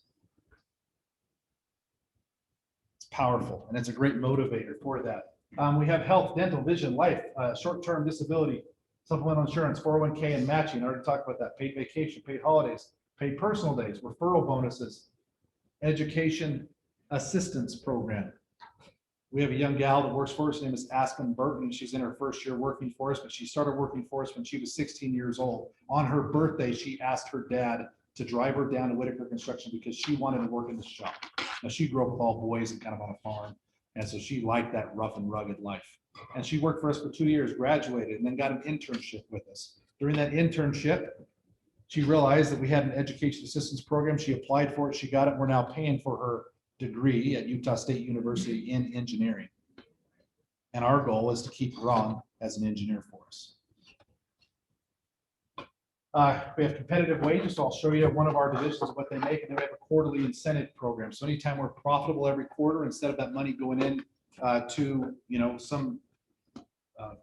Speaker 1: It's powerful, and it's a great motivator for that. We have health, dental, vision, life, short-term disability, supplemental insurance, 401k, and matching. I already talked about that. Paid vacation, paid holidays, paid personal days, referral bonuses, education assistance program. We have a young gal that works for us. Her name is Aspen Burton. She's in her first year working for us, but she started working for us when she was 16 years old. On her birthday, she asked her dad to drive her down to Whitaker Construction because she wanted to work in the shop. Now, she grew up with all boys and kind of on a farm, and so she liked that rough and rugged life. And she worked for us for 2 years, graduated, and then got an internship with us. During that internship, she realized that we had an education assistance program. She applied for it. She got it. We're now paying for her degree at Utah State University in engineering. And our goal is to keep her on as an engineer for us. We have competitive wages, so I'll show you one of our divisions of what they make, and then we have a quarterly incentive program. So anytime we're profitable every quarter, instead of that money going in to some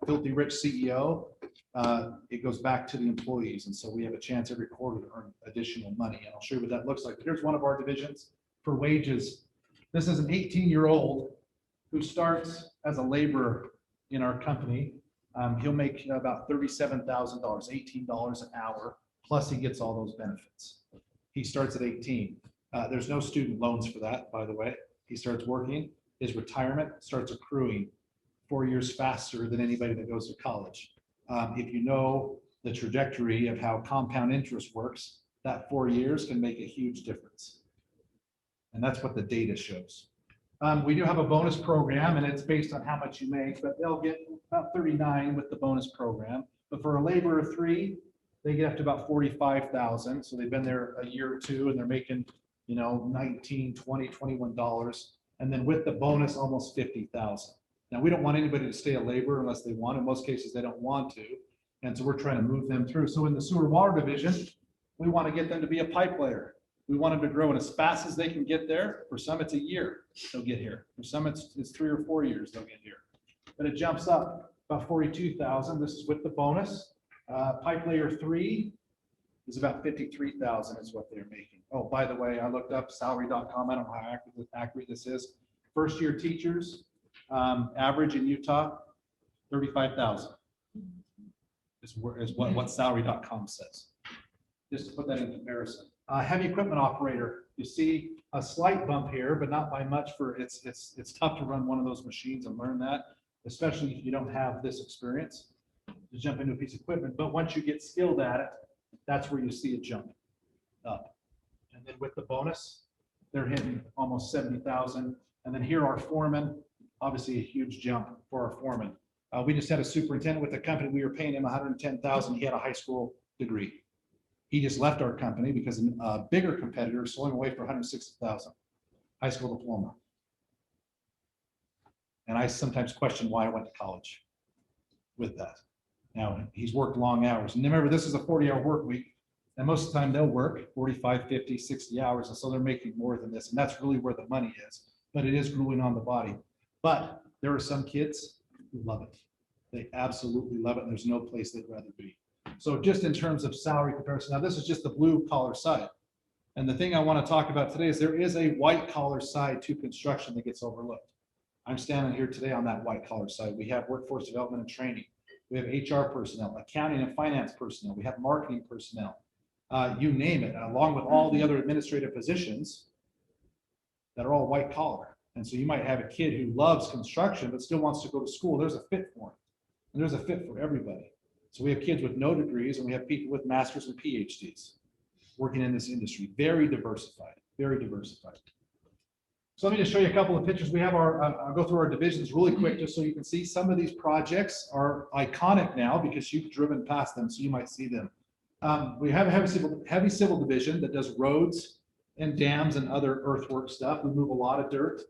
Speaker 1: filthy rich CEO, it goes back to the employees. And so we have a chance every quarter to earn additional money. And I'll show you what that looks like. Here's one of our divisions for wages. This is an 18-year-old who starts as a laborer in our company. He'll make about $37,000, $18 an hour, plus he gets all those benefits. He starts at 18. There's no student loans for that, by the way. He starts working. His retirement starts accruing 4 years faster than anybody that goes to college. If you know the trajectory of how compound interest works, that 4 years can make a huge difference. And that's what the data shows. We do have a bonus program, and it's based on how much you make, but they'll get about 39 with the bonus program. But for a laborer 3, they get up to about 45,000. So they've been there a year or two, and they're making, $19, $20, $21. And then with the bonus, almost 50,000. Now, we don't want anybody to stay a laborer unless they want. In most cases, they don't want to. And so we're trying to move them through. So in the sewer water division, we want to get them to be a pipe layer. We want them to grow, and as fast as they can get there. For some, it's a year they'll get here. For some, it's 3 or 4 years they'll get here. But it jumps up about 42,000. This is with the bonus. Pipe layer 3 is about 53,000 is what they're making. Oh, by the way, I looked up salary.com. I don't know how accurate this is. First year teachers, average in Utah, 35,000 is what salary.com says. Just to put that in comparison. Heavy equipment operator, you see a slight bump here, but not by much. It's tough to run one of those machines and learn that, especially if you don't have this experience.
Speaker 5: to jump into a piece of equipment, but once you get skilled at it, that's where you see it jump up. And then with the bonus, they're hitting almost 70,000. And then here our foreman, obviously a huge jump for our foreman. We just had a superintendent with the company. We were paying him 110,000. He had a high school degree. He just left our company because a bigger competitor sold him away for 160,000, high school diploma. And I sometimes question why I went to college with that. Now, he's worked long hours. And remember, this is a 40-hour work week. And most of the time they'll work 45, 50, 60 hours. And so they're making more than this. And that's really where the money is. But it is grueling on the body. But there are some kids who love it. They absolutely love it. And there's no place they'd rather be. So just in terms of salary comparison, now this is just the blue collar side. And the thing I want to talk about today is there is a white collar side to construction that gets overlooked. I'm standing here today on that white collar side. We have workforce development and training. We have HR personnel, accounting and finance personnel. We have marketing personnel, you name it, along with all the other administrative positions that are all white collar. And so you might have a kid who loves construction, but still wants to go to school. There's a fit for him. And there's a fit for everybody. So we have kids with no degrees and we have people with masters and PhDs working in this industry. Very diversified, very diversified. So let me just show you a couple of pictures. We have our, I'll go through our divisions really quick just so you can see some of these projects are iconic now because you've driven past them, so you might see them. We have a heavy civil division that does roads and dams and other earthwork stuff. We move a lot of dirt.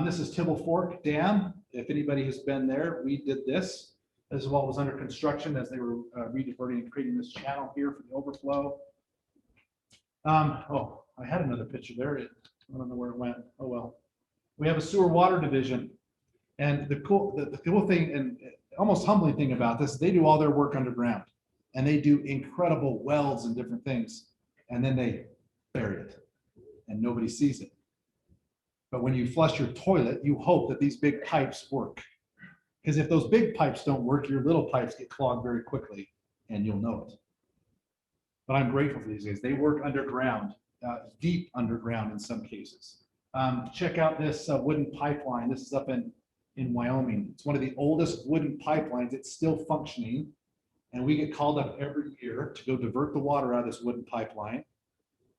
Speaker 5: This is Tibble Fork Dam. If anybody has been there, we did this. This is what was under construction as they were rediverting and creating this channel here for the overflow. Oh, I had another picture there. I don't know where it went. Oh, well. We have a sewer water division. And the cool thing and almost humbling thing about this, they do all their work underground. And they do incredible welds and different things. And then they bury it. And nobody sees it. But when you flush your toilet, you hope that these big pipes work. Because if those big pipes don't work, your little pipes get clogged very quickly, and you'll know it. But I'm grateful for these guys. They work underground, deep underground in some cases. Check out this wooden pipeline. This is up in Wyoming. It's one of the oldest wooden pipelines. It's still functioning. And we get called up every year to go divert the water out of this wooden pipeline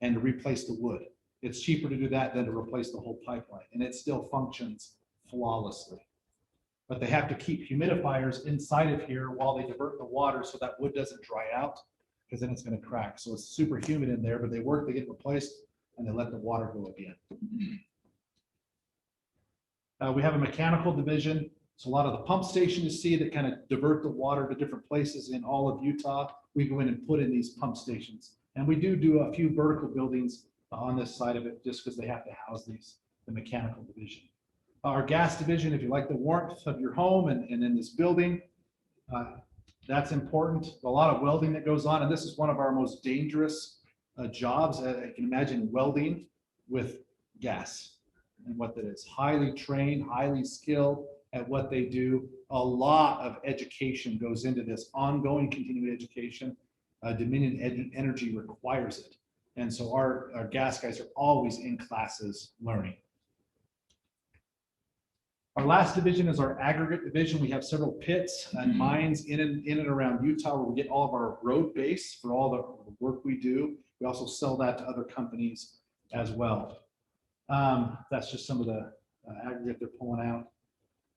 Speaker 5: and to replace the wood. It's cheaper to do that than to replace the whole pipeline. And it still functions flawlessly. But they have to keep humidifiers inside of here while they divert the water so that wood doesn't dry out, because then it's going to crack. So it's super humid in there, but they work, they get replaced, and they let the water go again. We have a mechanical division. So a lot of the pump stations you see that kind of divert the water to different places in all of Utah, we go in and put in these pump stations. And we do a few vertical buildings on this side of it just because they have to house these, the mechanical division. Our gas division, if you like the warmth of your home and in this building, that's important. A lot of welding that goes on, and this is one of our most dangerous jobs. I can imagine welding with gas and what that is. Highly trained, highly skilled at what they do. A lot of education goes into this, ongoing continuing education. Dominion Energy requires it. And so our gas guys are always in classes learning. Our last division is our aggregate division. We have several pits and mines in and around Utah where we get all of our road base for all the work we do. We also sell that to other companies as well. That's just some of the aggregate they're pulling out.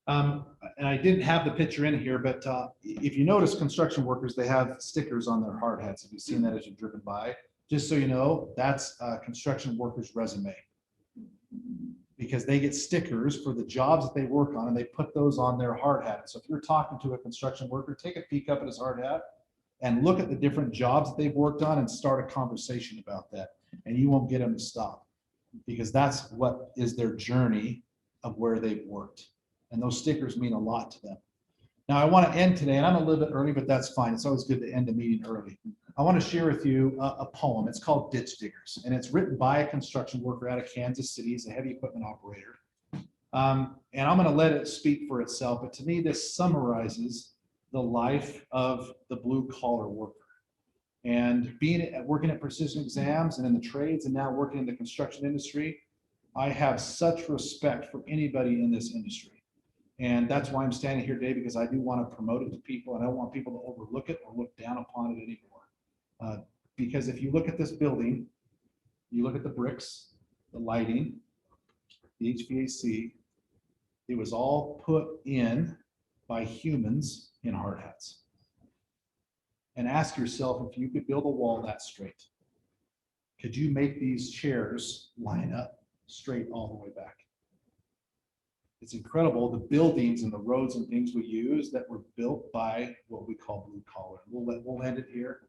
Speaker 5: And I didn't have the picture in here, but if you notice construction workers, they have stickers on their hard hats. Have you seen that as you've driven by? Just so you know, that's a construction worker's resume. Because they get stickers for the jobs that they work on and they put those on their hard hat. So if you're talking to a construction worker, take a peek up at his hard hat and look at the different jobs that they've worked on and start a conversation about that. And you won't get them to stop because that's what is their journey of where they've worked. And those stickers mean a lot to them. Now I want to end today, and I'm a little bit early, but that's fine. It's always good to end a meeting early. I want to share with you a poem. It's called Ditch Diggers, and it's written by a construction worker out of Kansas City. He's a heavy equipment operator. And I'm going to let it speak for itself, but to me, this summarizes the life of the blue collar worker. And working at Precision Exams and in the trades and now working in the construction industry, I have such respect for anybody in this industry And that's why I'm standing here today, because I do want to promote it to people, and I don't want people to overlook it or look down upon it anymore. Because if you look at this building, you look at the bricks, the lighting, the HVAC, it was all put in by humans in hard hats. And ask yourself, if you could build a wall that straight, could you make these chairs line up straight all the way back? It's incredible, the buildings and the roads and things we use that were built by what we call blue collar. We'll end it here.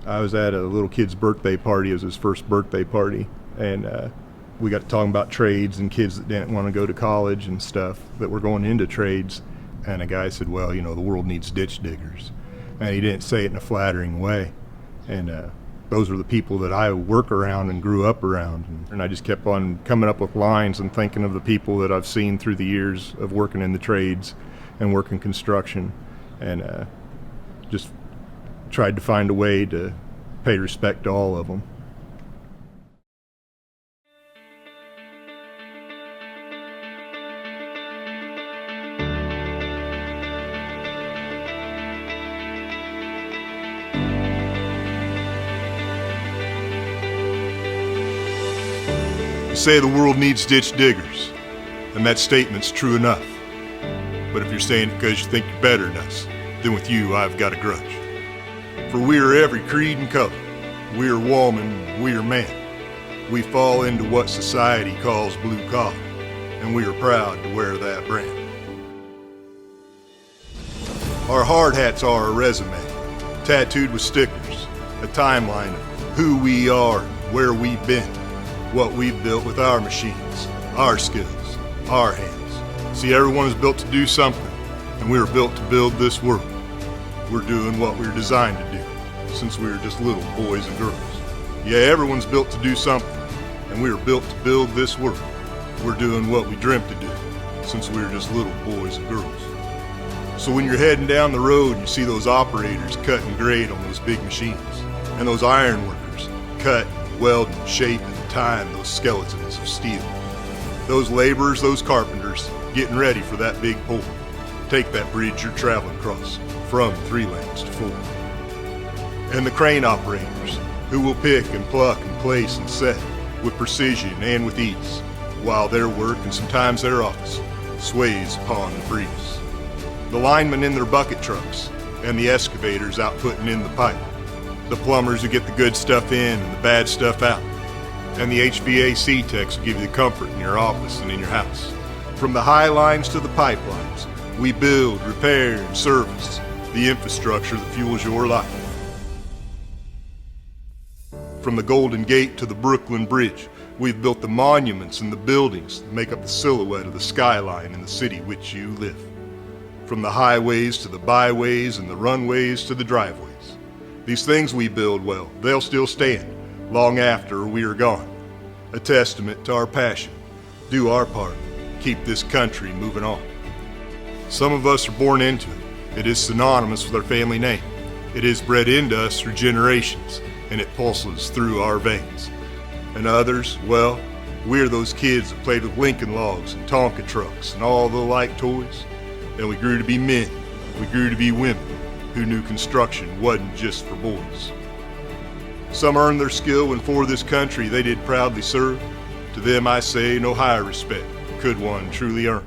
Speaker 6: I was at a little kid's birthday party. It was his first birthday party, and we got to talking about trades and kids that didn't want to go to college and stuff that were going into trades. And a guy said, well, you know, the world needs ditch diggers. And he didn't say it in a flattering way. And those were the people that I work around and grew up around. And I just kept on coming up with lines and thinking of the people that I've seen through the years of working in the trades and working construction, and just tried to find a way to pay respect to all of them. You say the world needs ditch diggers, and that statement's true enough. But if you're saying it because you think you're better than us, then with you I've got a grudge. For we are every creed and color. We are woman, we are man. We fall into what society calls blue collar, and we are proud to wear that brand. Our hard hats are a resume, tattooed with stickers, a timeline of who we are and where we've been, what we've built with our machines, our skills, our hands. See, everyone is built to do something, and we were built to build this world. We're doing what we were designed to do since we were just little boys and girls. Yeah, everyone's built to do something, and we were built to build this world. We're doing what we dreamt to do since we were just little boys and girls. So when you're heading down the road and you see those operators cut and grade on those big machines, and those iron workers cut, weld, and shape and time those skeletons of steel, those laborers, those carpenters getting ready for that big pull, take that bridge you're traveling across from 3 lanes to 4. And the crane operators who will pick and pluck and place and set with precision and with ease, while their work and sometimes their office sways upon the breeze. The linemen in their bucket trucks and the excavators out putting in the pipe, the plumbers who get the good stuff in and the bad stuff out, and the HVAC techs who give you the comfort in your office and in your house. From the high lines to the pipelines, we build, repair, and service the infrastructure that fuels your life. From the Golden Gate to the Brooklyn Bridge, we've built the monuments and the buildings that make up the silhouette of the skyline in the city which you live. From the highways to the byways and the runways to the driveways. These things we build, well, they'll still stand long after we are gone. A testament to our passion, do our part, keep this country moving on. Some of us are born into it. It is synonymous with our family name. It is bred into us through generations, and it pulses through our veins. And others, well, we're those kids that played with Lincoln logs and Tonka trucks and all the like toys. And we grew to be men, we grew to be women who knew construction wasn't just for boys. Some earned their skill when for this country they did proudly serve. To them I say no higher respect could one truly earn.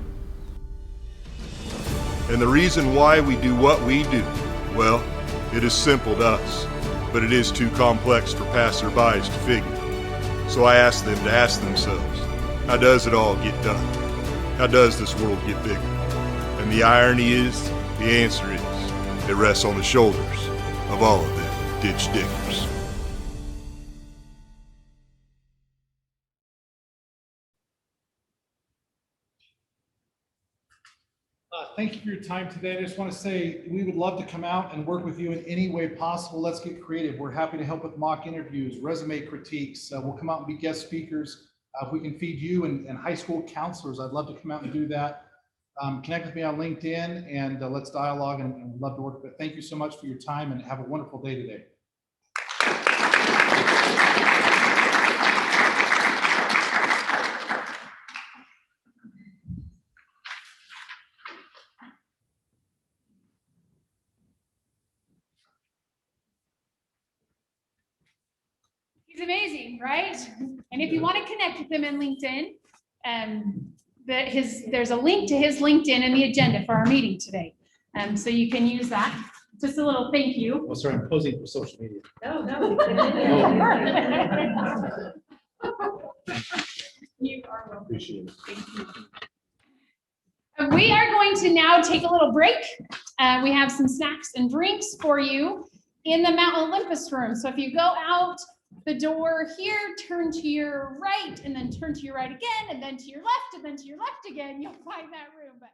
Speaker 6: And the reason why we do what we do, well, it is simple to us, but it is too complex for passerbys to figure. So I ask them to ask themselves, how does it all get done? How does this world get bigger? And the irony is, the answer is, it rests on the shoulders of all of them ditch diggers.
Speaker 5: Thank you for your time today. I just want to say we would love to come out and work with you in any way possible. Let's get creative. We're happy to help with mock interviews, resume critiques. We'll come out and be guest speakers. If we can feed you and high school counselors, I'd love to come out and do that. Connect with me on LinkedIn and let's dialogue, and we'd love to work with it. Thank you so much for your time and have a wonderful day today.
Speaker 7: He's amazing, right? And if you want to connect with him in LinkedIn, there's a link to his LinkedIn in the agenda for our meeting today. So you can use that. Just a little thank you.
Speaker 5: We'll start posing for social media.
Speaker 4: No.
Speaker 7: You are welcome.
Speaker 5: Appreciate it.
Speaker 7: Thank you. We are going to now take a little break. We have some snacks and drinks for you in the Mount Olympus room. So if you go out the door here, turn to your right, and then turn to your right again, and then to your left, and then to your left again, you'll find that room. But